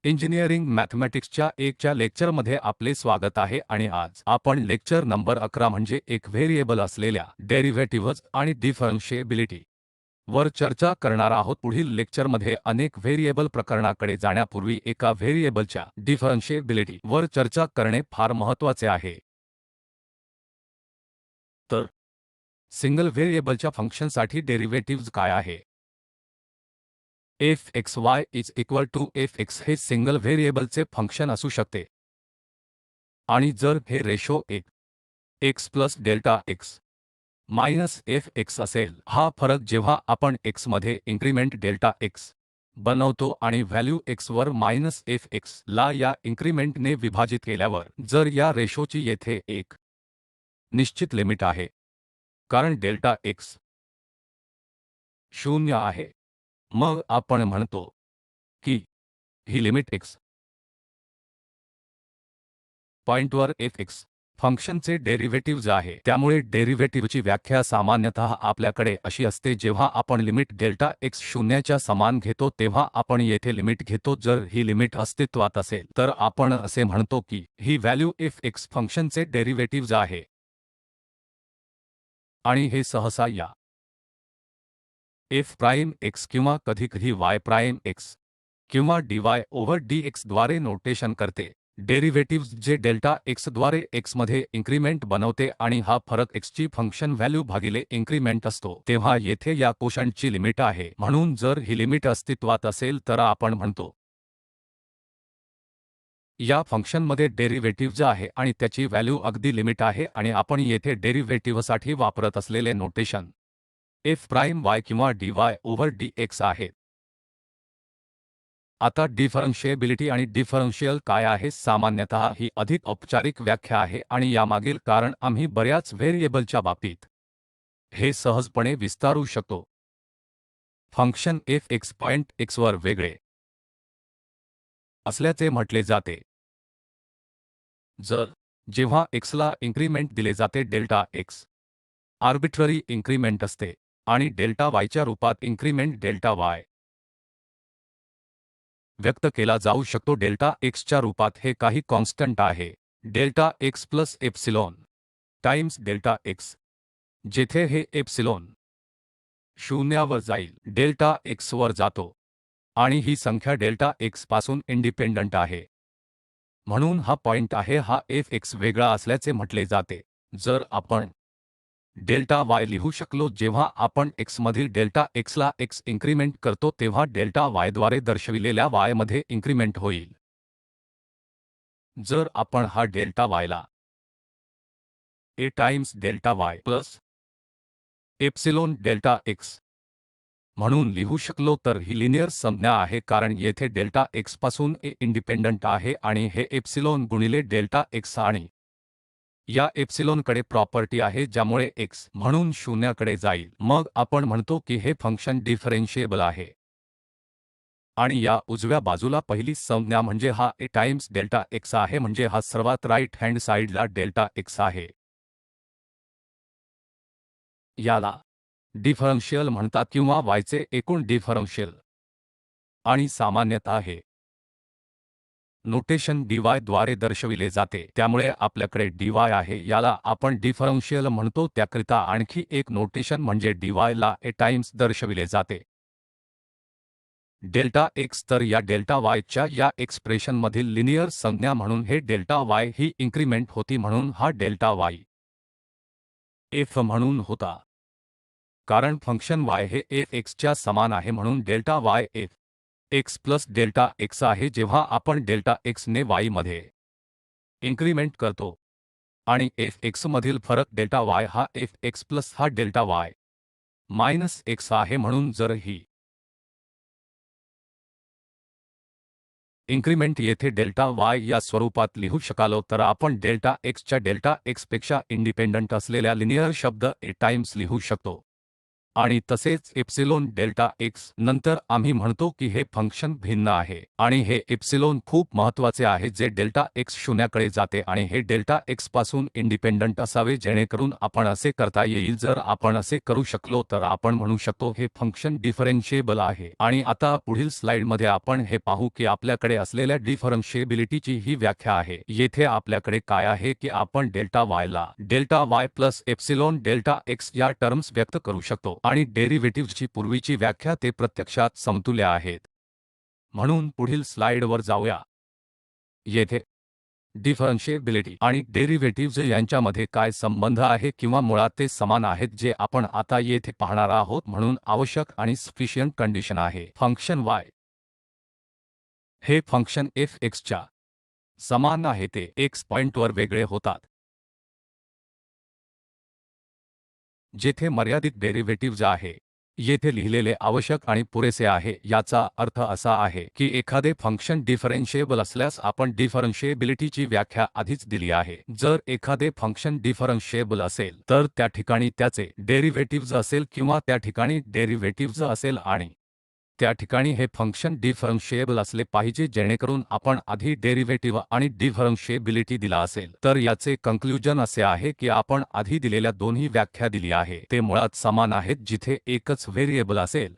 Engineering मॅथमॅटिक्सच्या 1च्या लेक्चरमध्ये आपले स्वागत आहे आणि आज आपण लेक्चर नंबर 11 म्हणजे एक व्हेरिएबल असलेल्या डेरिव्हेटिव्हज आणि डिफरन्शिएबिलिटी वर चर्चा करणार आहोत। पुढील लेक्चरमध्ये अनेक व्हेरिएबल प्रकरणाकडे जाण्यापूर्वी एका व्हेरिएबलच्या डिफरन्शिएबिलिटी वर चर्चा करणे फार महत्त्वाचे आहे। तर सिंगल व्हेरिएबलच्या फंक्शनसाठी डेरिव्हेटिव्हज काय आहे? fxy is equal to fx हे सिंगल व्हेरिएबलचे फंक्शन असू शकते आणि जर हे ratio 1 x plus delta x minus fx असेल, हा फरक जेव्हा आपण x मध्ये इन्क्रीमेंट डेल्टा x बनवतो आणि व्हॅल्यू x वर मायनस fx ला या इन्क्रीमेंटने विभाजित केल्यावर, जर या रेशोची येथे एक निश्चित लिमिट आहे कारण डेल्टा x 0 आहे, मग आपण म्हणतो की ही लिमिट x पॉइंटवर fx फंक्शनचे डेरिव्हेटिव्हज आहे। त्यामुळे डेरिव्हेटिव्हची व्याख्या सामान्यतः आपल्याकडे अशी असते, जेव्हा आपण लिमिट डेल्टा x 0 च्या समान घेतो तेव्हा आपण येथे लिमिट घेतो। जर ही लिमिट अस्तित्वात असेल तर आपण असे म्हणतो की ही व्हॅल्यू fx फंक्शनचे डेरिव्हेटिव्हज आहे आणि हे सहसा या f प्राइम x किंवा कधीकधी y प्राइम x किंवा dy ओव्हर dx द्वारे नोटेशन करते। डेरिव्हेटिव्हज जे डेल्टा x द्वारे x मध्ये इन्क्रीमेंट बनवते आणि हा फरक x ची फंक्शन व्हॅल्यू भागिले इन्क्रीमेंट असतो, तेव्हा येथे या कोशंटची लिमिट आहे। म्हणून जर ही लिमिट अस्तित्वात असेल तर आपण म्हणतो या फंक्शनमध्ये डेरिव्हेटिव्हज आहे आणि त्याची व्हॅल्यू अगदी लिमिट आहे आणि आपण येथे डेरिव्हेटिव्हसाठी वापरत असलेले नोटेशन f प्राइम y किंवा dy ओव्हर dx आहे। आता डिफरन्शिएबिलिटी आणि डिफरन्शियल काय आहे? सामान्यतः ही अधिक औपचारिक व्याख्या आहे आणि यामागील कारण आम्ही बऱ्याच व्हेरिएबलच्या बाबतीत हे सहजपणे विस्तारू शकतो। फंक्शन fx पॉइंट x वर वेगळे असल्याचे म्हटले जाते। जर जेव्हा x ला इन्क्रीमेंट दिले जाते, डेल्टा x आर्बिट्ररी इन्क्रीमेंट असते आणि डेल्टा y च्या रूपात इन्क्रीमेंट डेल्टा y व्यक्त केला जाऊ शकतो। डेल्टा x च्या रूपात हे काही कॉन्स्टंट आहे, delta x plus epsilon times delta x, जेथे हे एप्सिलॉन 0 वर जाईल, डेल्टा x वर जातो आणि ही संख्या डेल्टा x पासून इंडिपेंडंट आहे। म्हणून हा पॉइंट आहे, हा fx वेगळा असल्याचे म्हटले जाते। जर आपण डेल्टा y लिहू शकलो, जेव्हा आपण x मधील डेल्टा x ला x इन्क्रीमेंट करतो तेव्हा डेल्टा y द्वारे दर्शविलेल्या y मध्ये इन्क्रीमेंट होईल। जर आपण हा डेल्टा y ला a times delta y plus epsilon delta x म्हणून लिहू शकलो तर ही लिनियर संज्ञा आहे, कारण येथे डेल्टा x पासून a इंडिपेंडंट आहे आणि हे एप्सिलॉन गुणिले डेल्टा x आणि या एप्सिलॉनकडे प्रॉपर्टी आहे ज्यामुळे x म्हणून 0 कडे जाईल। मग आपण म्हणतो की हे फंक्शन डिफरेंशिएबल आहे आणि या उजव्या बाजूला पहिली संज्ञा म्हणजे हा a टाइम्स डेल्टा x आहे, म्हणजे हा सर्वात राईट हँड साइडला डेल्टा x आहे। याला डिफरन्शियल म्हणतात किंवा y चे एकूण डिफरन्शियल आणि सामान्यतः हे नोटेशन dy द्वारे दर्शविले जाते। त्यामुळे आपल्याकडे dy आहे, याला आपण डिफरन्शियल म्हणतो। त्याकरिता आणखी एक नोटेशन म्हणजे dy ला a टाइम्स दर्शविले जाते डेल्टा x। तर या डेल्टा y च्या या एक्सप्रेशनमधील लिनियर संज्ञा म्हणून हे डेल्टा y ही इन्क्रीमेंट होती, म्हणून हा डेल्टा y f म्हणून होता, कारण फंक्शन y हे fx च्या समान आहे, म्हणून delta y f x plus delta x आहे। जेव्हा आपण डेल्टा x ने y मध्ये इन्क्रीमेंट करतो आणि fx मधील फरक डेल्टा y हा fx प्लस हा डेल्टा y मायनस x आहे, म्हणून जर ही इन्क्रीमेंट येथे डेल्टा y या स्वरूपात लिहू शकालो तर आपण डेल्टा x च्या डेल्टा x पेक्षा इंडिपेंडंट असलेल्या लिनियर शब्द a टाइम्स लिहू शकतो। आणि तसेच एप्सिलॉन डेल्टा x नंतर आम्ही म्हणतो की हे फंक्शन भिन्न आहे आणि हे एप्सिलॉन खूप महत्त्वाचे आहे जे डेल्टा x शून्याकडे जाते आणि हे डेल्टा x पासून इंडिपेंडंट असावे जेणेकरून आपण असे करता येईल जर आपण असे करू शकलो तर आपण म्हणू शकतो हे फंक्शन डिफरन्शिएबल आहे आणि आता पुढील स्लाइडमध्ये आपण हे पाहू की आपल्याकडे असलेल्या डिफरन्शिएबिलिटीची ही व्याख्या आहे येथे आपल्याकडे काय आहे की आपण डेल्टा y ला delta y plus epsilon delta x या टर्म्स व्यक्त करू शकतो आणि डेरिव्हेटिव्हची पूर्वीची व्याख्या ते प्रत्यक्षात समतुल्य आहेत म्हणून पुढील स्लाइडवर जाऊया येथे डिफरन्शिएबिलिटी आणि डेरिव्हेटिव्हज यांच्यामध्ये काय संबंध आहे किंवा मुळात ते समान आहेत जे आपण आता येथे पाहणार आहोत म्हणून आवश्यक आणि सफिशियंट कंडिशन आहे फंक्शन y हे फंक्शन f(x) च्या समान आहे ते x पॉइंटवर वेगळे होतात जेथे मर्यादित डेरिव्हेटिव्हज आहे येथे लिहिलेले आवश्यक आणि पुरेसे आहे याचा अर्थ असा आहे की एखादे फंक्शन डिफरन्शिएबल असल्यास आपण डिफरन्शिएबिलिटीची व्याख्या आधीच दिली आहे जर एखादे फंक्शन डिफरन्शिएबल असेल तर त्या ठिकाणी त्याचे डेरिव्हेटिव्हज असेल किंवा त्या ठिकाणी डेरिव्हेटिव्हज असेल आणि त्या ठिकाणी हे फंक्शन डिफरन्शिएबल असले पाहिजे जेणेकरून आपण आधी डेरिव्हेटिव्ह आणि डिफरन्शिएबिलिटी दिला असेल तर याचे कन्क्लूजन असे आहे की आपण आधी दिलेल्या दोन्ही व्याख्या दिली आहे ते मुळात समान आहेत जिथे एकच व्हेरिएबल असेल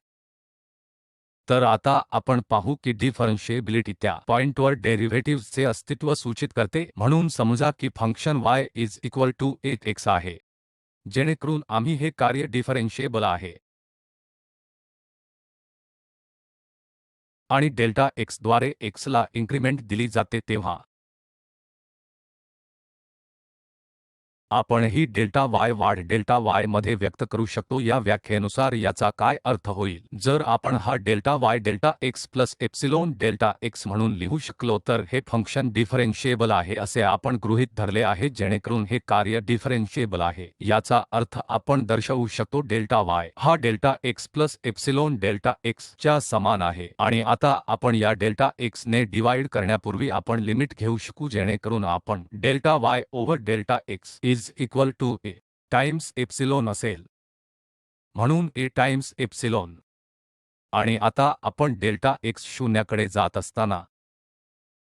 तर आता आपण पाहू की डिफरन्शिएबिलिटी त्या पॉइंटवर डेरिव्हेटिव्हचे अस्तित्व सूचित करते म्हणून समजा की function y is equal to x आहे जेणेकरून आम्ही हे कार्य डिफरन्शिएबल आहे आणि डेल्टा x द्वारे x ला इन्क्रिमेंट दिली जाते तेव्हा आपण ही डेल्टा y वाढ डेल्टा y मध्ये व्यक्त करू शकतो या व्याख्येनुसार याचा काय अर्थ होईल जर आपण हा delta y delta x plus epsilon delta x म्हणून लिहू शकलो तर हे फंक्शन डिफरन्शिएबल आहे असे आपण गृहीत धरले आहे जेणेकरून हे कार्य डिफरन्शिएबल आहे याचा अर्थ आपण दर्शवू शकतो डेल्टा y हा delta x plus epsilon delta x च्या समान आहे आणि आता आपण या डेल्टा x ने डिवाइड करण्यापूर्वी आपण लिमिट घेऊ शकू जेणेकरून आपण delta y over delta x is equal to a times epsilon असेल म्हणून a टाइम्स एप्सिलॉन आणि आता आपण डेल्टा x शून्याकडे जात असताना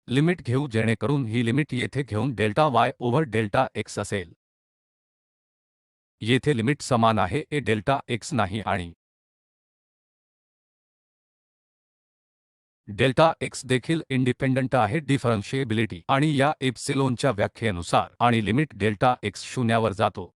लिमिट घेऊ जेणेकरून ही लिमिट येथे घेऊन delta y over delta x असेल येथे लिमिट समान आहे a डेल्टा x नाही आणि डेल्टा x देखील इंडिपेंडंट आहे डिफरन्शिएबिलिटी आणि या एप्सिलॉनच्या व्याख्येनुसार आणि लिमिट डेल्टा x शून्यावर जातो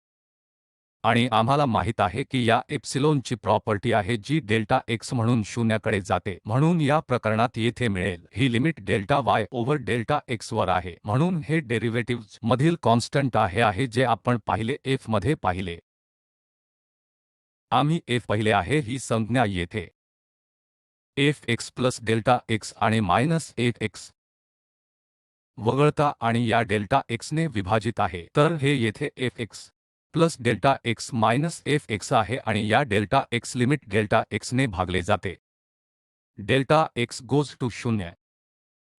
आणि आम्हाला माहित आहे की या एप्सिलॉनची प्रॉपर्टी आहे जी डेल्टा x म्हणून शून्याकडे जाते म्हणून या प्रकरणात येथे मिळेल ही limit delta y over delta x वर आहे म्हणून हे डेरिव्हेटिव्हज मधील कॉन्स्टंट आहे जे आपण पाहिले f मध्ये पाहिले आम्ही f पाहिले आहे ही संज्ञा येथे f(x) प्लस डेल्टा x आणि मायनस f(x) वगळता आणि या डेल्टा x ने विभाजित आहे तर हे येथे f(x) plus delta x minus f(x) आहे आणि या delta x limit delta x ने भागले जाते डेल्टा x गोज टू 0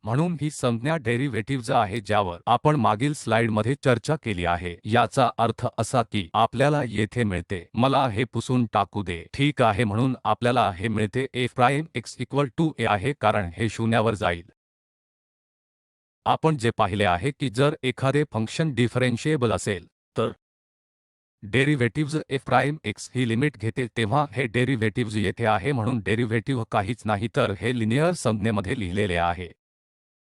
म्हणून ही संज्ञा डेरिव्हेटिव्हज आहे ज्यावर आपण मागील स्लाइडमध्ये चर्चा केली आहे याचा अर्थ असा की आपल्याला येथे मिळते मला हे पुसून टाकू दे ठीक आहे म्हणून आपल्याला हे मिळते f prime x equal to a आहे कारण हे शून्यावर जाईल आपण जे पाहिले आहे की जर एखादे फंक्शन डिफरन्शिएबल असेल तर डेरिव्हेटिव्हज f प्राइम x ही लिमिट घेते तेव्हा हे डेरिव्हेटिव्हज येथे आहे म्हणून डेरिव्हेटिव्ह काहीच नाही तर हे लिनियर संज्ञेमध्ये लिहिलेले आहे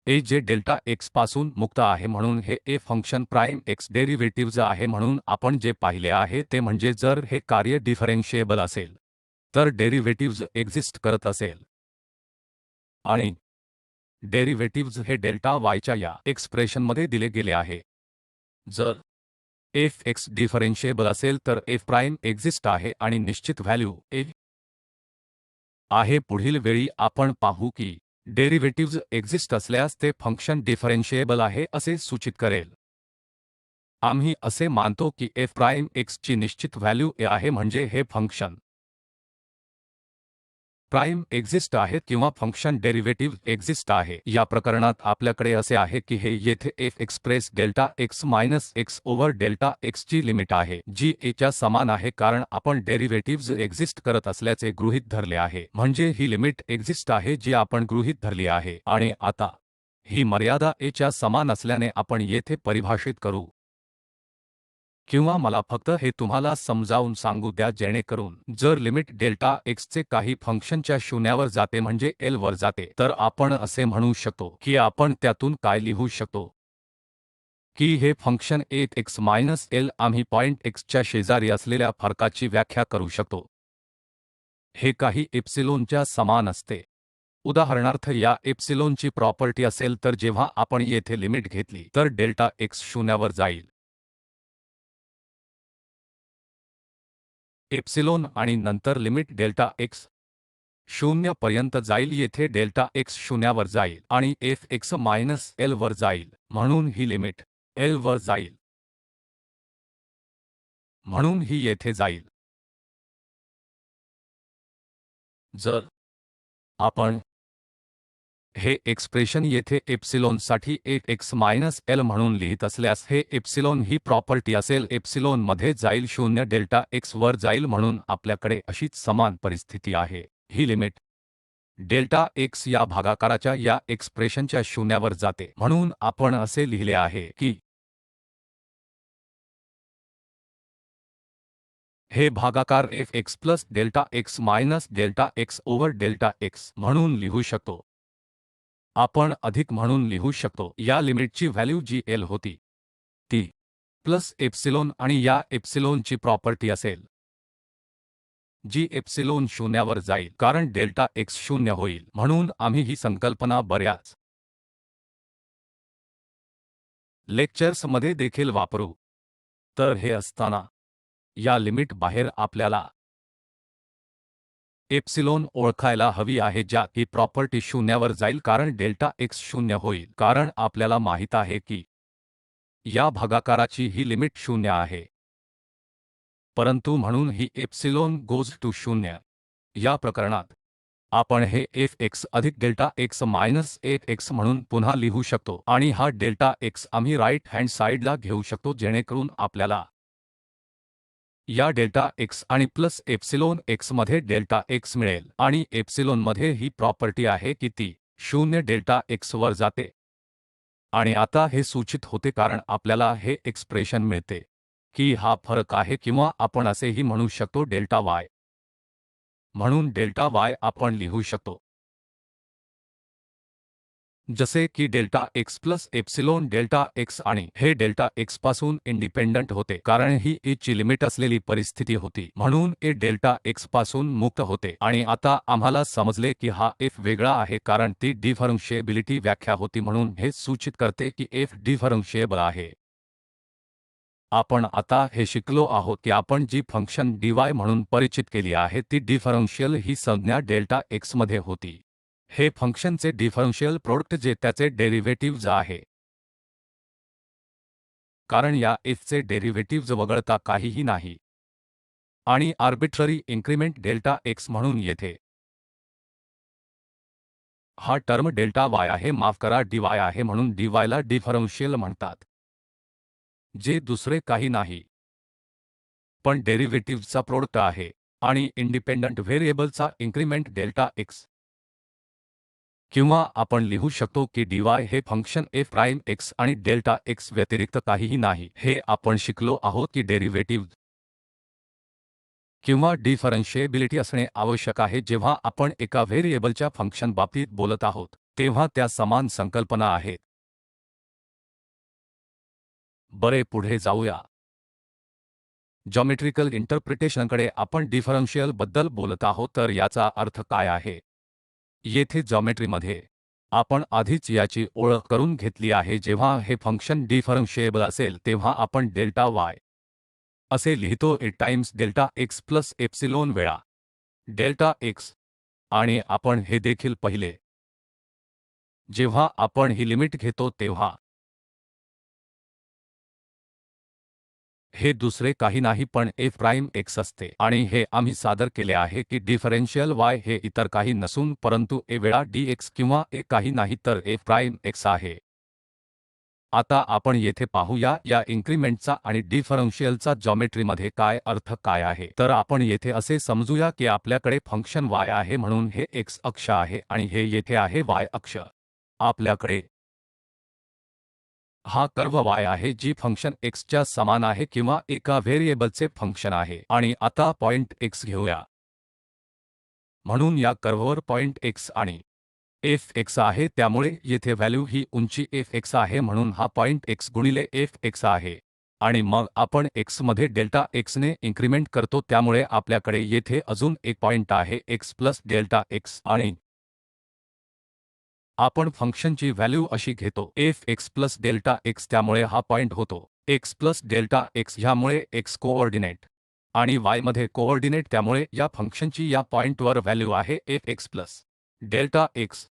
a जे डेल्टा x पासून मुक्त आहे म्हणून हे a function prime x derivatives आहे म्हणून आपण जे पाहिले आहे ते म्हणजे जर हे कार्य डिफरन्शिएबल असेल तर डेरिव्हेटिव्हज एक्झिस्ट करत असेल आणि डेरिव्हेटिव्हज हे डेल्टा y च्या या एक्सप्रेशनमध्ये दिले गेले आहे जर f(x) डिफरन्शिएबल असेल तर f प्राइम एक्झिस्ट आहे आणि निश्चित व्हॅल्यू a आहे पुढील वेळी आपण पाहू की डेरिव्हेटिव्हज एक्झिस्ट असल्यास ते फंक्शन डिफरन्शिएबल आहे असे सूचित करेल आम्ही असे मानतो की f प्राइम x ची निश्चित व्हॅल्यू a आहे म्हणजे हे फंक्शन प्राइम एक्झिस्ट आहे किंवा फंक्शन डेरिव्हेटिव्ह एक्झिस्ट आहे। या प्रकरणात आपल्याकडे असे आहे की हे येथे f express delta x minus x over delta x ची लिमिट आहे जी a च्या समान आहे कारण आपण डेरिव्हेटिव्हज एक्झिस्ट करत असल्याचे गृहीत धरले आहे, म्हणजे ही लिमिट एक्झिस्ट आहे जी आपण गृहीत धरली आहे। आणि आता ही मर्यादा a च्या समान असल्याने आपण येथे परिभाषित करू किंवा मला फक्त हे तुम्हाला समजावून सांगू द्या जेणेकरून जर लिमिट डेल्टा x चे काही फंक्शनच्या शून्यावर जाते म्हणजे l वर जाते तर आपण असे म्हणू शकतो की आपण त्यातून काय लिहू शकतो की हे फंक्शन 1x मायनस l आम्ही पॉइंट x च्या शेजारी असलेल्या फरकाची व्याख्या करू शकतो। हे काही एप्सिलॉनच्या समान असते। उदाहरणार्थ या एप्सिलॉनची प्रॉपर्टी असेल तर जेव्हा आपण येथे लिमिट घेतली तर डेल्टा x शून्यावर जाईल एप्सिलॉन आणि नंतर लिमिट डेल्टा x 0 पर्यंत जाईल येथे डेल्टा x शून्यावर जाईल आणि f x मायनस l वर जाईल म्हणून ही लिमिट l वर जाईल म्हणून ही येथे जाईल। जर आपण हे एक्सप्रेशन येथे एप्सिलॉनसाठी 1x मायनस l म्हणून लिहित असल्यास हे एप्सिलॉन ही प्रॉपर्टी असेल एप्सिलॉनमध्ये जाईल 0 डेल्टा x वर जाईल म्हणून आपल्याकडे अशीच समान परिस्थिती आहे। ही लिमिट डेल्टा x या भागाकाराच्या या एक्सप्रेशनच्या शून्यावर जाते म्हणून आपण असे लिहिले आहे की हे भागाकार f x plus delta x minus delta x over delta x म्हणून लिहू शकतो। आपण अधिक म्हणून लिहू शकतो या लिमिटची व्हॅल्यू जी l होती ती प्लस एप्सिलॉन आणि या एप्सिलॉनची प्रॉपर्टी असेल जी एप्सिलॉन शून्यावर जाईल कारण डेल्टा x शून्य होईल म्हणून आम्ही ही संकल्पना बऱ्याच लेक्चर्समध्ये देखील वापरू। तर हे असताना या लिमिट बाहेर आपल्याला एप्सिलॉन ओळखायला हवी आहे ज्यात ही प्रॉपर्टी शून्यावर जाईल कारण डेल्टा x शून्य होईल कारण आपल्याला माहित आहे की या भागाकाराची ही लिमिट शून्य आहे परंतु म्हणून ही एप्सिलॉन गोज टू 0 या प्रकरणात आपण हे f x अधिक delta x minus f x म्हणून पुन्हा लिहू शकतो आणि हा डेल्टा x आम्ही राईट हँड साइडला घेऊ शकतो जेणेकरून आपल्याला या डेल्टा x आणि प्लस एप्सिलॉन x मध्ये डेल्टा x मिळेल आणि एप्सिलॉनमध्ये ही प्रॉपर्टी आहे की ती 0 डेल्टा x वर जाते आणि आता हे सूचित होते कारण आपल्याला हे एक्सप्रेशन मिळते की हा फरक आहे किंवा आपण असेही म्हणू शकतो डेल्टा y म्हणून डेल्टा y आपण लिहू शकतो जसे की delta x plus epsilon delta x आणि हे डेल्टा x पासून इंडिपेंडंट होते कारण ही a ची लिमिट असलेली परिस्थिती होती म्हणून a डेल्टा x पासून मुक्त होते आणि आता आम्हाला समजले की हा f वेगळा आहे कारण ती डिफरन्शिएबिलिटी व्याख्या होती म्हणून हे सूचित करते की f डिफरन्शिएबल आहे। आपण आता हे शिकलो आहोत की आपण जी फंक्शन dy म्हणून परिचित केली आहे ती डिफरन्शियल ही संज्ञा डेल्टा x मध्ये होती। हे फंक्शनचे डिफरन्शियल प्रोडक्ट जे त्याचे डेरिव्हेटिव्हज आहे कारण या f चे डेरिव्हेटिव्हज वगळता काहीही नाही आणि आर्बिट्ररी इन्क्रिमेंट डेल्टा x म्हणून येथे हा टर्म डेल्टा y आहे माफ करा dy आहे म्हणून dy ला डिफरन्शियल म्हणतात जे दुसरे काही नाही पण डेरिव्हेटिव्हचा प्रोडक्ट आहे आणि इंडिपेंडंट व्हेरिएबलचा इन्क्रिमेंट डेल्टा x किंवा आपण लिहू शकतो की dy हे फंक्शन f प्राइम x आणि डेल्टा x व्यतिरिक्त काहीही नाही हे आपण शिकलो आहोत की डेरिव्हेटिव्ह किंवा डिफरन्शिएबिलिटी असणे आवश्यक आहे जेव्हा आपण एका व्हेरिएबलच्या फंक्शन बाबतीत बोलत आहोत तेव्हा त्या समान संकल्पना आहेत। बरे पुढे जाऊया जॉमेट्रिकल इंटरप्रिटेशनकडे आपण डिफरन्शियल बद्दल बोलत आहोत तर याचा अर्थ काय आहे येथे जॉमेट्रीमध्ये आपण आधीच याची ओळख करून घेतली आहे जेव्हा हे फंक्शन डिफरन्शिएबल असेल तेव्हा आपण डेल्टा y असे लिहितो a times delta x plus epsilon वेळा डेल्टा x आणि आपण हे देखील पाहिले जेव्हा आपण ही लिमिट घेतो तेव्हा हे दुसरे काही नाही पण f प्राइम x असते आणि हे आम्ही सादर केले आहे की डिफरेन्शियल y हे इतर काही नसून परंतु a वेळा dx किंवा a काही नाही तर f प्राइम x आहे. आता आपण येथे पाहूया या इन्क्रिमेंटचा आणि डिफरन्शियलचा जॉमेट्रीमध्ये काय अर्थ काय आहे. तर आपण येथे असे समजूया की आपल्याकडे फंक्शन y आहे म्हणून हे x अक्ष आहे आणि हे येथे आहे y अक्ष. आपल्याकडे हा कर्व y आहे जी फंक्शन x च्या समान आहे किंवा एका व्हेरिएबलचे फंक्शन आहे आणि आता पॉइंट x घेऊया. म्हणून या कर्व्हवर पॉइंट x आणि f(x) आहे त्यामुळे येथे व्हॅल्यू ही उंची f(x) आहे म्हणून हा पॉइंट x गुणिले f(x) आहे आणि मग आपण x मध्ये डेल्टा x ने इन्क्रिमेंट करतो त्यामुळे आपल्याकडे येथे अजून एक पॉइंट आहे x प्लस डेल्टा x आणि आपण फंक्शनची व्हॅल्यू अशी घेतो f(x प्लस डेल्टा x) त्यामुळे हा पॉइंट होतो x प्लस डेल्टा x ह्यामुळे x कोऑर्डिनेट आणि y मध्ये कोऑर्डिनेट त्यामुळे या फंक्शनची या पॉइंटवर व्हॅल्यू आहे f(x प्लस डेल्टा x).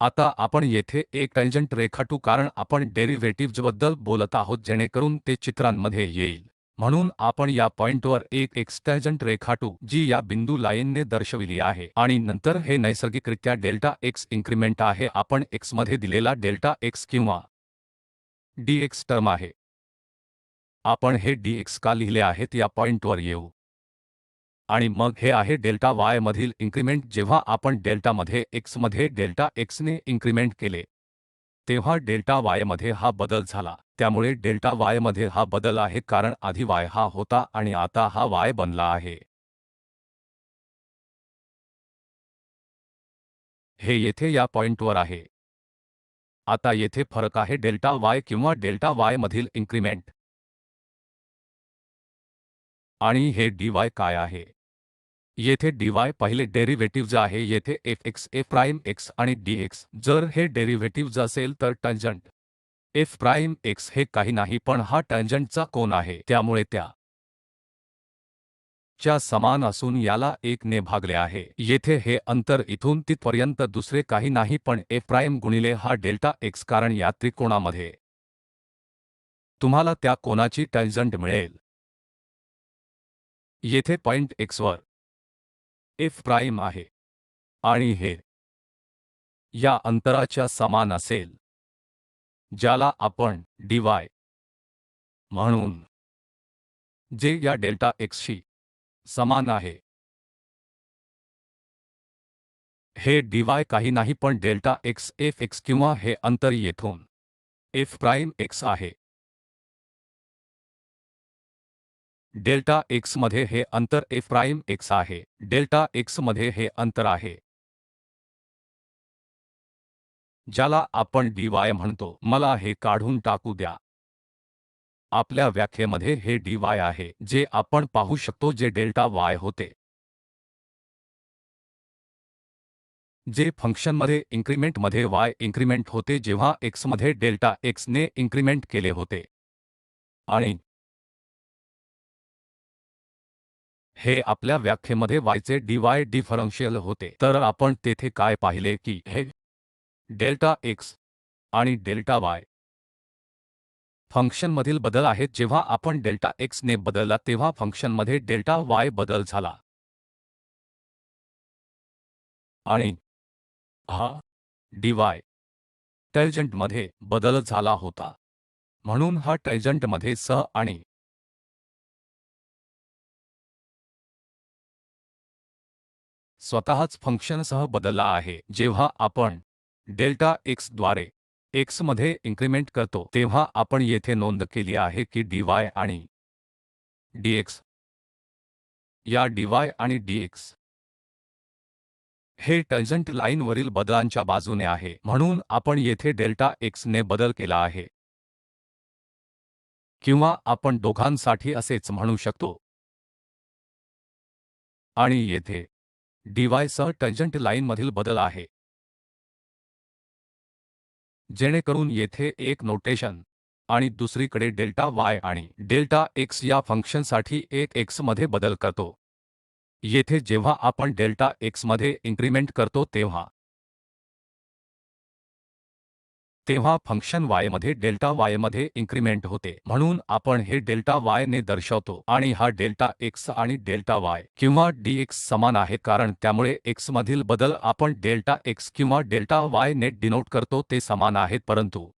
आता आपण येथे एक टँजंट रेखाटू कारण आपण डेरिव्हेटिव्हजबद्दल बोलत आहोत जेणेकरून ते चित्रांमध्ये येईल. म्हणून आपण या पॉइंटवर एक x टँजंट रेखाटू जी या बिंदू लाईनने दर्शविली आहे आणि नंतर हे नैसर्गिकरित्या डेल्टा x इन्क्रिमेंट आहे आपण x मध्ये दिलेला डेल्टा x किंवा dx टर्म आहे. आपण हे dx का लिहिले आहेत या पॉइंटवर येऊ आणि मग हे आहे डेल्टा y मधील इन्क्रिमेंट जेव्हा आपण डेल्टामध्ये x मध्ये डेल्टा x ने इन्क्रिमेंट केले तेव्हा डेल्टा y मध्ये हा बदल झाला त्यामुळे डेल्टा y मध्ये हा बदल आहे कारण आधी y हा होता आणि आता हा y बनला आहे. हे येथे या पॉइंटवर आहे. आता येथे फरक आहे डेल्टा y किंवा डेल्टा y मधील इन्क्रिमेंट आणि हे dy काय आहे. येथे dy पहिले डेरिव्हेटिव्हज आहे येथे f(x) f प्राइम x आणि dx जर हे डेरिव्हेटिव्हज असेल तर टँजंट f प्राइम x हे काही नाही पण हा टँजंटचा कोन आहे त्यामुळे त्या च्या समान असून याला 1 ने भागले आहे. येथे हे अंतर इथून तिथपर्यंत दुसरे काही नाही पण f प्राइम गुणिले हा डेल्टा x कारण या त्रिकोणामध्ये तुम्हाला त्या कोनाची टँजंट मिळेल. येथे पॉइंट x वर f प्राइम आहे आणि हे या अंतराच्या समान असेल ज्याला आपण dy म्हणून जे या डेल्टा x शी समान आहे. हे dy काही नाही पण डेल्टा x f(x) किंवा हे अंतर येथून f प्राइम x आहे. डेल्टा x मध्ये हे अंतर f प्राइम x आहे डेल्टा x मध्ये हे अंतर आहे ज्याला आपण dy म्हणतो. मला हे काढून टाकू द्या. आपल्या व्याख्येमध्ये हे dy आहे जे आपण पाहू शकतो जे डेल्टा y होते जे फंक्शनमध्ये इन्क्रिमेंटमध्ये y इन्क्रिमेंट होते जेव्हा x मध्ये डेल्टा x ने इन्क्रिमेंट केले होते आणि हे आपल्या व्याख्येमध्ये y चे dy डिफरन्शियल होते. तर आपण तेथे काय पाहिले की हे डेल्टा x आणि डेल्टा y फंक्शनमधील बदल आहेत जेव्हा आपण डेल्टा x ने बदलला तेव्हा फंक्शनमध्ये डेल्टा y बदल झाला आणि हा dy टँजंटमध्ये बदल झाला होता म्हणून हा टँजंटमध्ये सह आणि स्वतःच फंक्शनसह बदलला आहे. जेव्हा आपण डेल्टा x द्वारे x मध्ये इन्क्रिमेंट करतो तेव्हा आपण येथे नोंद केली आहे की dy आणि dx या dy आणि dx हे टँजंट लाईनवरील बदलांच्या बाजूने आहे म्हणून आपण येथे डेल्टा x ने बदल केला आहे किंवा आपण दोघांसाठी असेच म्हणू शकतो आणि येथे dy सह टँजंट लाईनमधील बदल आहे जेणेकरून येथे एक नोटेशन आणि दुसरीकडे डेल्टा y आणि डेल्टा x या फंक्शनसाठी एक x मध्ये बदल करतो. येथे जेव्हा आपण डेल्टा x मध्ये इन्क्रिमेंट करतो तेव्हा तेव्हा फंक्शन y मध्ये डेल्टा y मध्ये इन्क्रिमेंट होते, म्हणून आपण हे डेल्टा y ने दर्शवतो आणि हा डेल्टा x आणि डेल्टा y किंवा dx समान आहे, कारण त्यामुळे x मधील बदल आपण डेल्टा x किंवा डेल्टा y ने डिनोट करतो ते समान आहेत, परंतु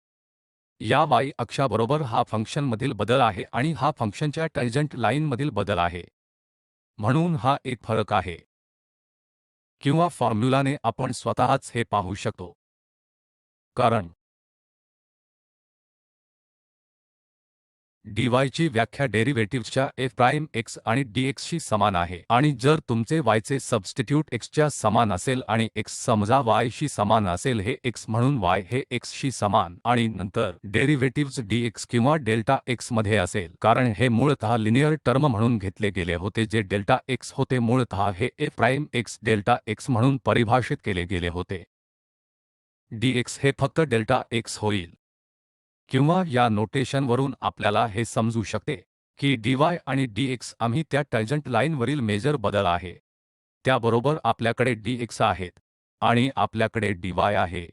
या y अक्षाबरोबर हा फंक्शनमधील बदल आहे आणि हा फंक्शनच्या टॅन्जंट लाईनमधील बदल आहे, म्हणून हा एक फरक आहे. किंवा फॉर्म्युलाने आपण स्वतःच हे पाहू शकतो, कारण dy ची व्याख्या डेरिव्हेटिव्हच्या f प्राइम x आणि dx शी समान आहे, आणि जर तुमचे y चे सबस्टिट्यूट x च्या समान असेल आणि x समजा y शी समान असेल, हे x म्हणून y हे x शी समान आणि नंतर डेरिव्हेटिव्हज dx किंवा डेल्टा x मध्ये असेल, कारण हे मूळतः लिनिअर टर्म म्हणून घेतले गेले होते जे डेल्टा x होते, मूळतः हे f prime x delta x म्हणून परिभाषित केले गेले होते. dx हे फक्त डेल्टा x होईल, किंवा या नोटेशनवरून आपल्याला हे समजू शकते की dy आणि dx आम्ही त्या टॅन्जंट लाईनवरील मेजर बदल आहे, त्याबरोबर आपल्याकडे dx आहेत आणि आपल्याकडे dy आहे,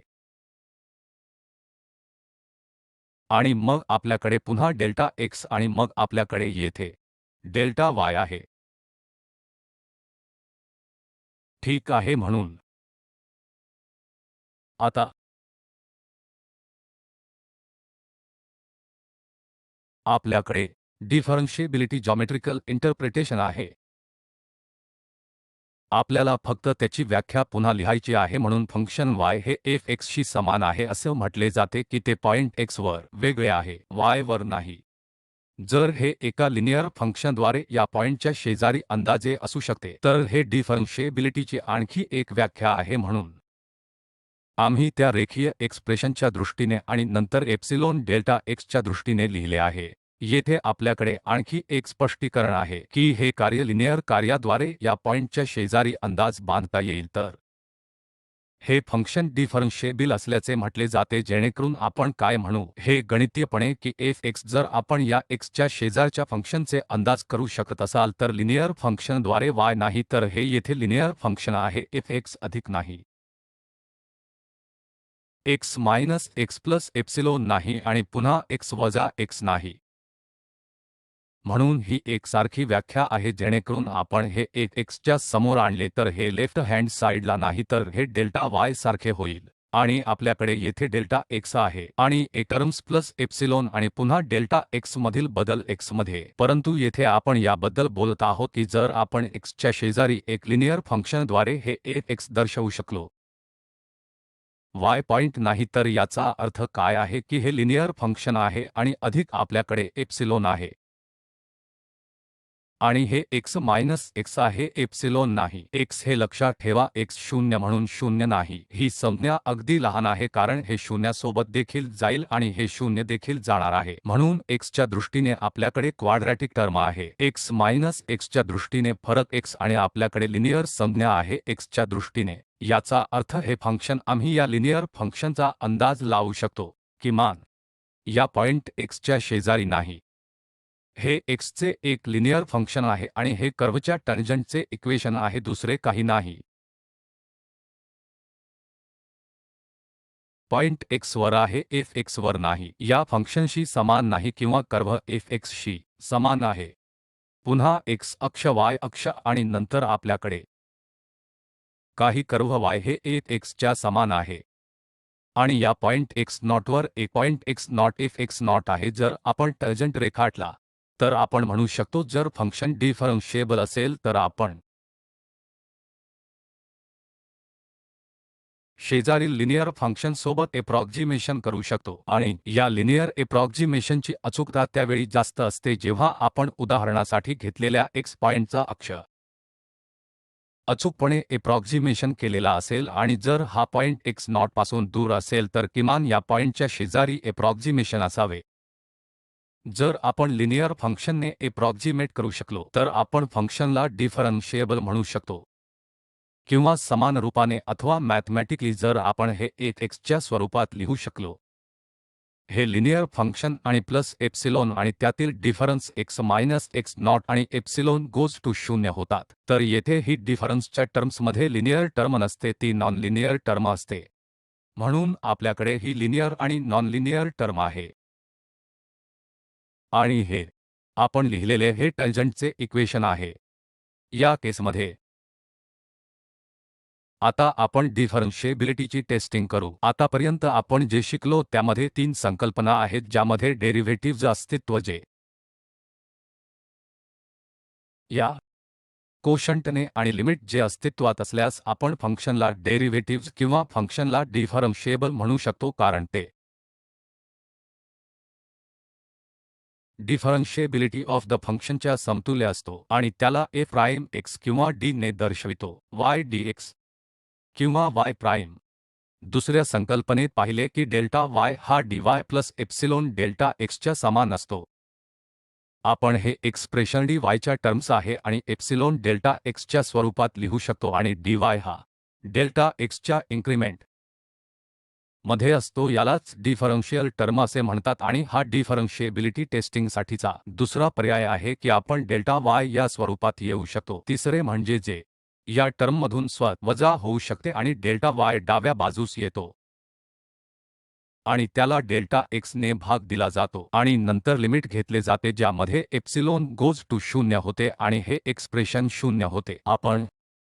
आणि मग आपल्याकडे पुन्हा डेल्टा x आणि मग आपल्याकडे येथे डेल्टा y आहे. ठीक आहे, म्हणून आता आपल्याकडे डिफरन्शिएबिलिटी जॉमेट्रिकल इंटरप्रिटेशन आहे. आपल्याला फक्त त्याची व्याख्या पुन्हा लिहायची आहे, म्हणून फंक्शन y हे f(x) शी समान आहे असे म्हटले जाते की ते पॉइंट x वर वेगळे आहे, y वर नाही. जर हे एका लिनिअर फंक्शनद्वारे या पॉइंटच्या शेजारी अंदाजे असू शकते, तर हे डिफरन्शिएबिलिटीची आणखी एक व्याख्या आहे, म्हणून आम्ही त्या रेखीय एक्सप्रेशनच्या दृष्टीने आणि नंतर एप्सिलॉन डेल्टा एक्सच्या दृष्टीने लिहिले आहे. येथे आपल्याकडे आणखी एक स्पष्टीकरण आहे की हे कार्य लिनिअर कार्याद्वारे या पॉइंटच्या शेजारी अंदाज बांधता येईल, तर हे फंक्शन डिफरन्शिएबल असल्याचे म्हटले जाते, जेणेकरून आपण काय म्हणू हे गणितीयपणे की f(x) जर आपण या x च्या शेजारच्या फंक्शनचे अंदाज करू शकत असाल तर लिनिअर फंक्शनद्वारे y नाही, तर हे येथे लिनिअर फंक्शन आहे f(x) अधिक नाही x minus x plus epsilon नाही आणि पुन्हा x वजा x नाही. म्हणून ही एकसारखी व्याख्या आहे, जेणेकरून आपण हे एक x च्या समोर आणले तर हे लेफ्ट हँड साइडला नाही, तर हे डेल्टा y सारखे होईल आणि आपल्याकडे येथे डेल्टा x आहे आणि a टर्म्स प्लस एप्सिलॉन आणि पुन्हा डेल्टा x मधील बदल x मध्ये, परंतु येथे आपण याबद्दल बोलत आहोत की जर आपण x च्या शेजारी एक लिनिअर फंक्शनद्वारे हे f(x) दर्शवू शकलो, y पॉइंट नाही, तर याचा अर्थ काय आहे की हे लिनिअर फंक्शन आहे आणि अधिक आपल्याकडे एप्सिलॉन आहे आणि हे x मायनस x आहे, एप्सिलॉन नाही. x हे लक्षात ठेवा, x 0 म्हणून 0 नाही. ही संज्ञा अगदी लहान आहे कारण हे 0 सोबत देखील जाईल आणि हे 0 देखील जाणार आहे, म्हणून x च्या दृष्टीने आपल्याकडे क्वाड्रॅटिक टर्म आहे, x मायनस x च्या दृष्टीने फरक x आणि आपल्याकडे लिनिअर संज्ञा आहे x च्या दृष्टीने. याचा अर्थ हे फंक्शन आम्ही या लिनिअर फंक्शनचा अंदाज लावू शकतो, किमान या पॉइंट x च्या शेजारी नाही. हे x चे एक लिनिअर फंक्शन आहे आणि हे कर्व्हच्या टॅन्जंटचे इक्वेशन आहे, दुसरे काही नाही. पॉइंट x वर आहे, f(x) वर नाही, या फंक्शनशी समान नाही किंवा कर्व्ह f(x) शी समान आहे. पुन्हा x अक्ष y अक्ष आणि नंतर आपल्याकडे काही कर्व्ह y हे f(x) च्या समान आहे आणि या पॉइंट x नॉटवर एक point x not f(x) not आहे. जर आपण टॅन्जंट रेखाटला तर आपण म्हणू शकतो जर फंक्शन डिफरन्शिएबल असेल तर आपण शेजारील लिनिअर फंक्शन सोबत एप्रॉक्झिमेशन करू शकतो आणि या लिनिअर एप्रॉक्झिमेशनची अचूकता त्यावेळी जास्त असते जेव्हा आपण उदाहरणासाठी घेतलेल्या x पॉइंटचा अक्ष अचूकपणे एप्रॉक्झिमेशन केलेला असेल आणि जर हा पॉइंट x नॉट पासून दूर असेल तर किमान या पॉइंटच्या शेजारी एप्रॉक्झिमेशन असावे. जर आपण लिनिअर फंक्शनने एप्रॉक्झिमेट करू शकलो तर आपण फंक्शनला डिफरन्शिएबल म्हणू शकतो किंवा समान रूपाने अथवा मॅथमॅटिकली जर आपण हे एक x च्या स्वरूपात लिहू शकलो, हे लिनिअर फंक्शन आणि प्लस एप्सिलॉन आणि त्यातील difference x minus x not आणि एप्सिलॉन गोज टू 0 होतात, तर येथे ही डिफरन्सच्या टर्म्समध्ये लिनिअर टर्म नसते, ती नॉन लिनिअर टर्म असते. म्हणून आपल्याकडे ही लिनियर आणि नॉन लिनियर टर्म आहे आणि हे आपण लिहिलेले हे टँजंटचे इक्वेशन आहे या केसमध्ये. आता आपण डिफरन्शिएबिलिटीची टेस्टिंग करू. आतापर्यंत आपण जे शिकलो त्यामध्ये 3 संकल्पना आहेत ज्यामध्ये डेरिव्हेटिव्हज अस्तित्व जे या कोशंटने आणि लिमिट जे अस्तित्वात असल्यास आपण फंक्शनला डेरिव्हेटिव्हज किंवा फंक्शनला डिफरन्शिएबल म्हणू शकतो कारण ते डिफरन्शिएबिलिटी ऑफ द फंक्शनच्या समतुल्य असतो आणि त्याला ए प्राइम एक्स किंवा डी ने दर्शवितो वाय dx किंवा वाय प्राइम. दुसऱ्या संकल्पनेत पाहिले की डेल्टा वाय हा dy प्लस एप्सिलॉन डेल्टा एक्सच्या समान असतो. आपण हे एक्सप्रेशन dy च्या टर्म्स आहे आणि एप्सिलॉन डेल्टा एक्सच्या स्वरूपात लिहू शकतो आणि dy हा डेल्टा एक्सच्या इन्क्रिमेंट मध्ये असतो. यालाच डिफरन्शियल टर्म असे म्हणतात आणि हा डिफरन्शिएबिलिटी टेस्टिंगसाठीचा दुसरा पर्याय आहे की आपण डेल्टा वाय या स्वरूपात येऊ शकतो. तिसरे म्हणजे जे या टर्ममधून स्वतः वजा होऊ शकते आणि डेल्टा वाय डाव्या बाजूस येतो आणि त्याला डेल्टा एक्स ने भाग दिला जातो आणि नंतर लिमिट घेतले जाते ज्यामध्ये एप्सिलॉन गोज टू 0 होते आणि हे एक्सप्रेशन 0 होते. आपण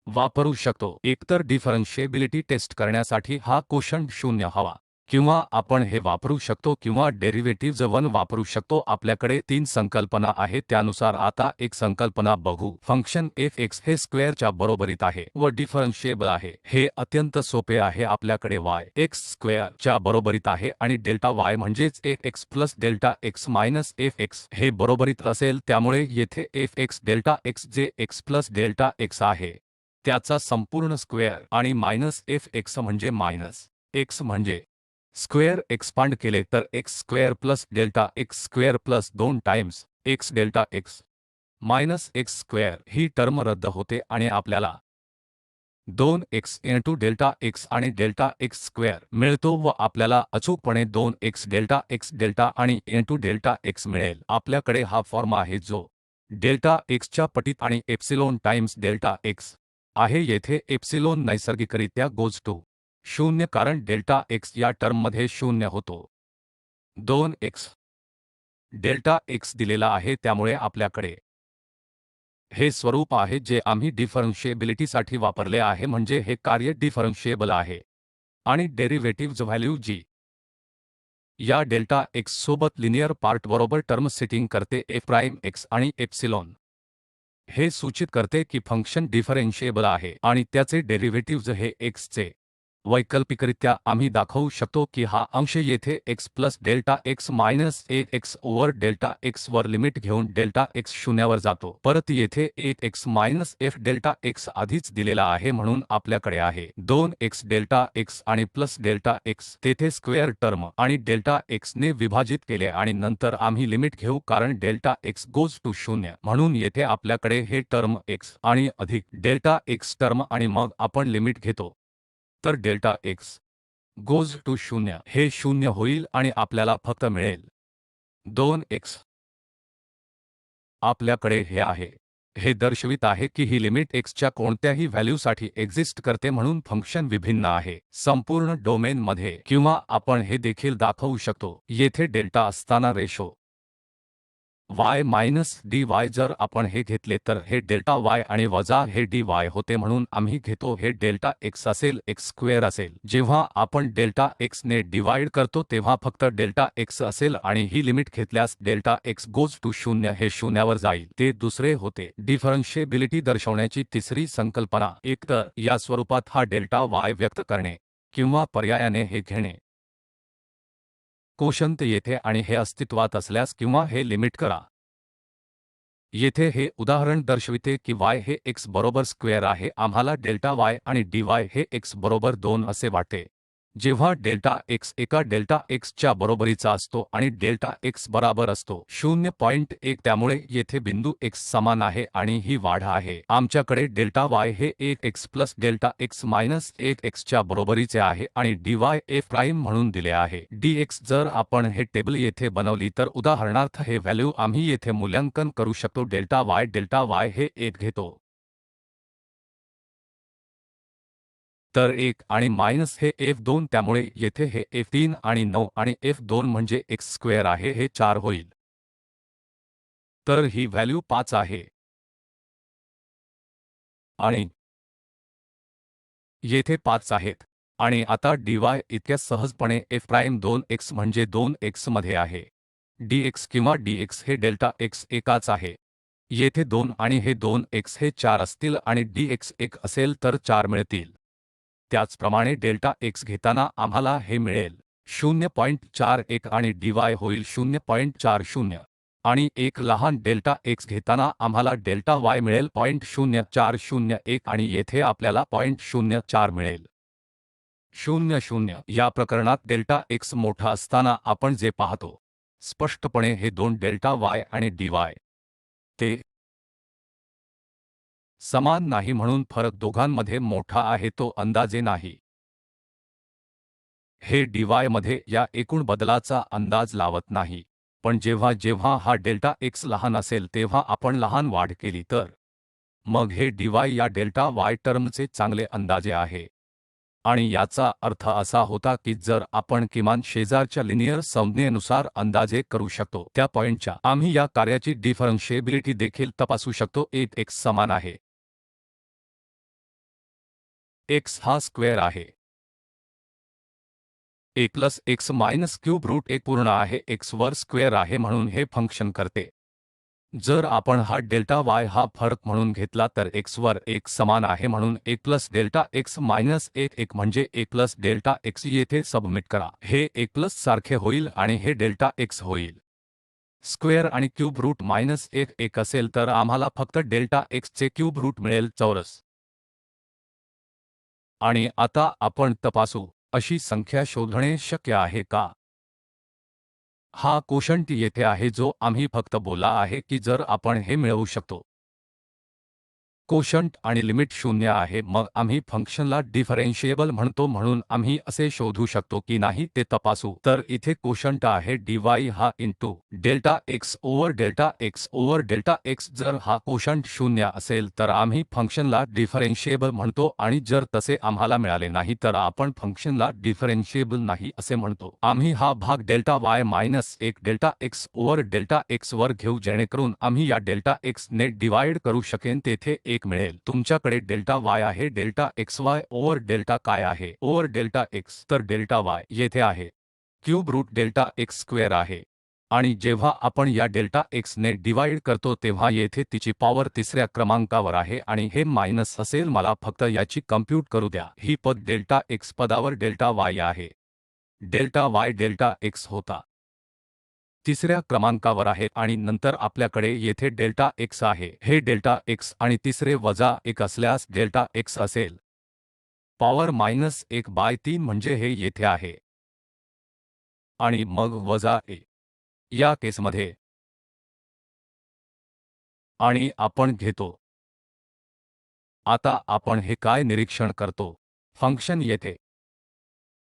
वापरू शकतो एकतर डिफरन्शिएबिलिटी टेस्ट करण्यासाठी हा कोशंट 0 हवा किंवा आपण हे वापरू शकतो किंवा डेरिव्हेटिव्हज 1 वापरू शकतो. आपल्याकडे 3 संकल्पना आहेत त्यानुसार आता एक संकल्पना बघू. फंक्शन fx हे स्क्वेअरच्या बरोबरीत आहे व डिफरन्शिएबल आहे. हे अत्यंत सोपे आहे. आपल्याकडे y x स्क्वेअर च्या बरोबरीत आहे आणि डेल्टा y म्हणजेच fx plus delta x minus fx हे बरोबरीत असेल त्यामुळे येथे fx डेल्टा x जे x प्लस डेल्टा x आहे त्याचा संपूर्ण स्क्वेअर आणि मायनस fx म्हणजे मायनस x म्हणजे स्क्वेअर एक्सपांड केले तर x square plus delta x square plus 2 times x delta x minus x square ही टर्म रद्द होते आणि आपल्याला 2x इनटू डेल्टा एक्स आणि डेल्टा एक्स स्क्वेअर मिळतो व आपल्याला अचूकपणे 2x डेल्टा आणि इनटू डेल्टा एक्स मिळेल. आपल्याकडे हा फॉर्म आहे जो डेल्टा एक्सच्या पटीत आणि एप्सिलॉन टाइम्स डेल्टा एक्स आहे. येथे एप्सिलॉन नैसर्गिकरित्या गोज टू 0 कारण डेल्टा एक्स या टर्ममध्ये 0 होतो. 2x डेल्टा एक्स दिलेला आहे त्यामुळे आपल्याकडे हे स्वरूप आहे जे आम्ही डिफरन्शिएबिलिटीसाठी वापरले आहे म्हणजे हे कार्य डिफरन्शिएबल आहे आणि डेरिव्हेटिव्हज व्हॅल्यू जी या डेल्टा एक्स सोबत लिनियर पार्ट बरोबर टर्म सेटिंग करते f प्राइम x आणि एप्सिलॉन हे सूचित करते की फंक्शन डिफरन्शिएबल आहे आणि त्याचे डेरिव्हेटिव्हज हे x चे वैकल्पिकरित्या आम्ही दाखवू शकतो की हा अंश येथे x plus delta x minus 1x over delta x वर लिमिट घेऊन डेल्टा x 0 वर जातो. परत येथे 1x minus f delta x आधीच दिलेला आहे म्हणून आपल्याकडे आहे 2x डेल्टा x आणि प्लस डेल्टा x तेथे स्क्वेअर टर्म आणि डेल्टा x ने विभाजित केले आणि नंतर आम्ही लिमिट घेऊ कारण डेल्टा x गोज टू 0 म्हणून येथे आपल्याकडे हे टर्म x आणि अधिक डेल्टा x टर्म आणि मग आपण लिमिट घेतो तर डेल्टा एक्स गोज टू 0 हे 0 होईल आणि आपल्याला फक्त मिळेल 2x. आपल्याकडे हे आहे. हे दर्शवित आहे की ही लिमिट x च्या कोणत्याही व्हॅल्यूसाठी एक्झिस्ट करते म्हणून फंक्शन विभिन्न आहे संपूर्ण डोमेन मध्ये किंवा आपण हे देखील दाखवू शकतो येथे डेल्टा असताना रेशो y मायनस dy जर आपण हे घेतले तर हे डेल्टा y आणि वजा हे dy होते म्हणून आम्ही घेतो हे डेल्टा x असेल x स्क्वेअर असेल. जेव्हा आपण डेल्टा x ने डिवाइड करतो तेव्हा फक्त डेल्टा x असेल आणि ही लिमिट घेतल्यास डेल्टा x गोज टू 0 हे 0 वर जाईल. ते दुसरे होते. डिफरन्शिएबिलिटी दर्शवण्याची तिसरी संकल्पना एकतर या स्वरूपात हा डेल्टा y व्यक्त करणे किंवा पर्यायाने हे घेणे कोशंट येथे आणि हे अस्तित्वात असल्यास किंवा हे लिमिट करा. येथे हे उदाहरण दर्शविते की y हे x बरोबर स्क्वेअर आहे. आम्हाला डेल्टा y आणि dy हे x बरोबर 2 असे वाटते. जेव्हा डेल्टा x एका डेल्टा x च्या बरोबरीचा असतो आणि डेल्टा x बराबर असतो 0.1 त्यामुळे येथे बिंदू x समान आहे आणि ही वाढ आहे. आमच्याकडे डेल्टा y हे 1x plus delta x minus 1x च्या बरोबरीचे आहे आणि dy f प्राइम म्हणून दिले आहे. dx जर आपण हे टेबल येथे बनवली तर उदाहरणार्थ हे व्हॅल्यू आम्ही येथे मूल्यांकन करू शकतो. डेल्टा y हे 1 घेतो तर 1 आणि मायनस हे F2, त्यामुळे येथे हे F3 आणि 9 आणि F2 म्हणजे x स्क्वेअर आहे, हे 4 होईल. तर ही व्हॅल्यू 5 आहे आणि येथे 5 आहेत. आणि आता dy इतक्या सहजपणे f प्राइम 2x म्हणजे 2x मध्ये आहे. dx किंवा dx हे डेल्टा x एकाच आहे. येथे 2 आणि हे 2x हे 4 असतील आणि dx 1 असेल तर 4 मिळतील. त्याचप्रमाणे डेल्टा x घेताना आम्हाला हे मिळेल 0.41 आणि dy होईल 0.40 आणि एक लहान डेल्टा x घेताना आम्हाला डेल्टा y मिळेल 0.0401 आणि येथे आपल्याला 0.04 मिळेल. 00 या प्रकरणात डेल्टा x मोठा असताना आपण जे पाहतो स्पष्टपणे हे 2 डेल्टा y आणि dy ते समान नाही, म्हणून फरक दोघांमध्ये मोठा आहे, तो अंदाजे नाही. हे dy मध्ये या एकूण बदलाचा अंदाज लावत नाही. पण जेव्हा जेव्हा हा डेल्टा x लहान असेल तेव्हा आपण लहान वाढ केली तर मग हे dy या डेल्टा y टर्मचे चांगले अंदाजे आहे. आणि याचा अर्थ असा होता की जर आपण किमान शेजारच्या लिनियर संज्ञेनुसार अंदाजे करू शकतो त्या पॉइंटच्या, आम्ही या कार्याची डिफरन्शिएबिलिटी देखील तपासू शकतो. x समान आहे, x हा स्क्वेअर आहे, a plus x minus cube root 1 पूर्ण आहे, x वर स्क्वेअर आहे, म्हणून हे फंक्शन करते. जर आपण हा डेल्टा y हा फरक म्हणून घेतला तर x वर 1 समान आहे, म्हणून 1 प्लस डेल्टा x मायनस 1 म्हणजे 1 प्लस डेल्टा x येथे सबमिट करा. हे 1 प्लस सारखे होईल आणि हे डेल्टा x होईल स्क्वेअर आणि क्यूब रूट मायनस 1 असेल तर आम्हाला फक्त डेल्टा x चे क्यूब रूट मिळेल चौरस. आणि आता आपण तपासू अशी संख्या शोधणे शक्य आहे का? हा कोशंट येथे आहे जो आम्ही फक्त बोलला आहे की जर आपण हे मिळवू शकतो कोशंट आणि लिमिट 0 आहे, मग आम्ही फंक्शनला डिफरेन्शिएबल म्हणतो, म्हणून आम्ही असे शोधू शकतो की नाही ते तपासू. तर इथे कोशंट आहे dy हा into delta x over delta x over delta x. जर हा कोशंट 0 असेल तर आम्ही फंक्शनला डिफरेन्शिएबल म्हणतो आणि जर तसे आम्हाला मिळाले नाही तर आपण फंक्शनला डिफरेन्शिएबल नाही असे म्हणतो. आम्ही हा भाग delta y minus 1 delta x over delta x वर घेऊ जेणेकरून आम्ही या डेल्टा x ने डिवाइड करू शकेन, तेथे 1 मिळेल. तुमच्याकडे डेल्टा y आहे, डेल्टा xy ओव्हर डेल्टा काय आहे ओव्हर डेल्टा x, तर डेल्टा y येथे आहे cube root delta x square आहे. आणि जेव्हा आपण या डेल्टा x ने डिवाइड करतो तेव्हा येथे तिची पॉवर तिसऱ्या क्रमांकावर आहे आणि हे मायनस असेल. मला फक्त याची कम्प्यूट करू द्या. ही पद डेल्टा x पदावर डेल्टा y आहे, डेल्टा y डेल्टा x होता तिसऱ्या क्रमांकावर आहे आणि नंतर आपल्याकडे येथे डेल्टा x आहे, हे डेल्टा x आणि तिसरे वजा 1 असल्यास डेल्टा x असेल पॉवर मायनस 1 बाय 3 म्हणजे हे येथे आहे आणि मग वजा a या केसमध्ये आणि आपण घेतो. आता आपण हे काय निरीक्षण करतो, फंक्शन येथे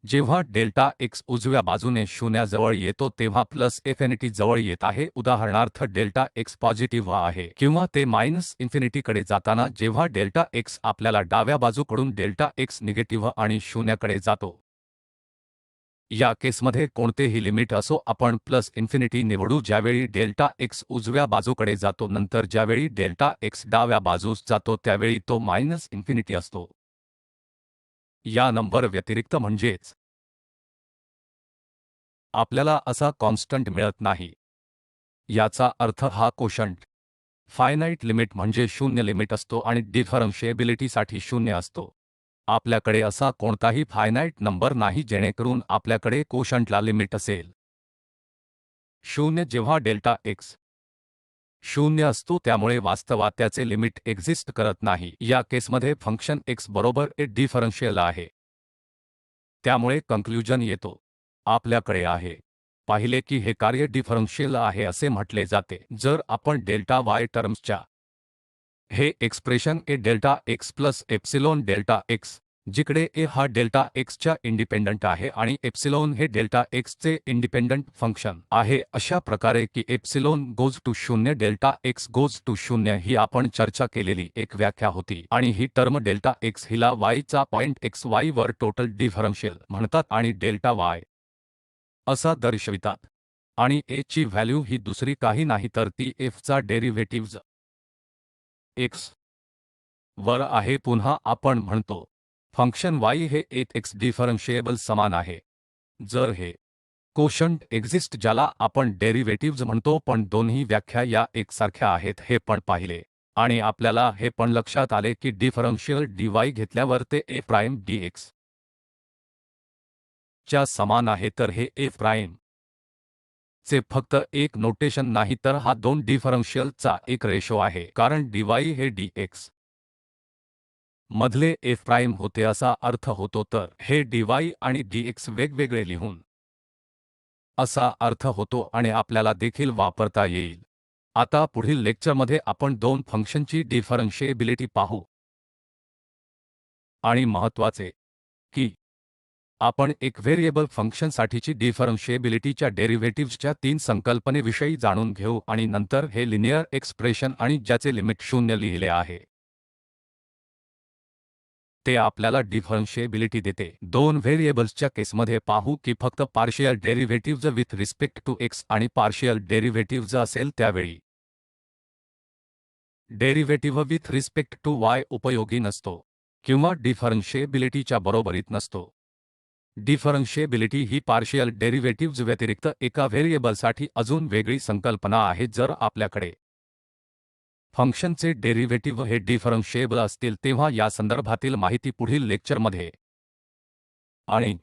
जेव्हा डेल्टा x उजव्या बाजूने 0 जवळ येतो तेव्हा प्लस इन्फिनिटी जवळ येत आहे. उदाहरणार्थ डेल्टा x पॉझिटिव्ह आहे किंवा ते मायनस इन्फिनिटीकडे जाताना जेव्हा डेल्टा x आपल्याला डाव्या बाजूकडून डेल्टा x निगेटिव्ह आणि 0 कडे जातो. या केसमध्ये कोणतेही लिमिट असो आपण प्लस इन्फिनिटी निवडू ज्यावेळी डेल्टा x उजव्या बाजूकडे जातो, नंतर ज्यावेळी डेल्टा x डाव्या बाजूस जातो त्यावेळी तो मायनस इन्फिनिटी असतो. या नंबर व्यतिरिक्त म्हणजेच आपल्याला असा कॉन्स्टंट मिळत नाही. याचा अर्थ हा कोशंट फायनाईट लिमिट म्हणजे 0 लिमिट असतो आणि डिफरन्शिएबिलिटीसाठी 0 असतो. आपल्याकडे असा कोणताही फायनाईट नंबर नाही जेणेकरून आपल्याकडे कोशंटला लिमिट असेल 0 जेव्हा डेल्टा x 0 असतो, त्यामुळे वास्तवात त्याचे लिमिट एक्झिस्ट करत नाही. या केसमध्ये फंक्शन x बरोबर a डिफरन्शियल आहे, त्यामुळे कन्क्लूजन येतो आपल्याकडे आहे. पाहिले की हे कार्य डिफरन्शियल आहे असे म्हटले जाते जर आपण डेल्टा y टर्म्सच्या हे expression a delta x plus epsilon delta x जिकडे a हा डेल्टा x च्या इंडिपेंडंट आहे आणि एप्सिलॉन हे डेल्टा x चे इंडिपेंडंट फंक्शन आहे, अशा प्रकारे की epsilon goes to 0 delta x goes to 0 ही आपण चर्चा केलेली एक व्याख्या होती आणि ही टर्म डेल्टा x हिला y चा पॉइंट xy वर टोटल डिफरन्शियल म्हणतात आणि डेल्टा y असा दर्शवितात आणि a ची व्हॅल्यू ही दुसरी काही नाही तर ती f चा डेरिव्हेटिव्हज x वर आहे. पुन्हा आपण म्हणतो फंक्शन y हे एक x डिफरन्शिएबल समान आहे जर हे कोशंट एक्झिस्ट ज्याला आपण डेरिव्हेटिव्हज म्हणतो, पण दोन्ही व्याख्या या एकसारख्या आहेत हे पण पाहिले आणि आपल्याला हे पण लक्षात आले की डिफरन्शियल dy घेतल्यावर ते a प्राइम dx च्या समान आहे. तर हे a प्राइम चे फक्त एक नोटेशन नाही तर हा दोन डिफरन्शियल चा एक रेशो आहे, कारण dy हे dx मधले f प्राइम होते असा अर्थ होतो. तर हे dy आणि dx वेगवेगळे लिहून असा अर्थ होतो आणि आपल्याला देखील वापरता येईल. आता पुढील लेक्चरमध्ये आपण दोन फंक्शनची डिफरन्शिएबिलिटी पाहू आणि महत्त्वाचे की आपण एक व्हेरिएबल फंक्शनसाठीची डिफरन्शिएबिलिटीच्या डेरिव्हेटिव्हजच्या तीन संकल्पनेविषयी जाणून घेऊ आणि नंतर हे लिनियर एक्सप्रेशन आणि ज्याचे लिमिट 0 लिहिले आहे ते आपल्याला डिफरन्शिएबिलिटी देते. दोन व्हेरिएबल्सच्या केसमध्ये पाहू की फक्त partial derivatives with respect to x आणि पार्शियल डेरिव्हेटिव्हज असेल त्यावेळी derivative with respect to y उपयोगी नसतो किंवा डिफरन्शिएबिलिटीच्या बरोबरीत नसतो. डिफरन्शिएबिलिटी ही पार्शियल डेरिव्हेटिव्हज व्यतिरिक्त एका व्हेरिएबलसाठी अजून वेगळी संकल्पना आहे. जर आपल्याकडे फंक्शनचे डेरिव्हेटिव्ह हे डिफरन्शिएबल असतील तेव्हा या संदर्भातील माहिती पुढील लेक्चरमध्ये आणि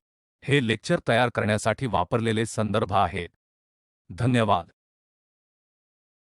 हे लेक्चर तयार करण्यासाठी वापरलेले संदर्भ आहेत. धन्यवाद.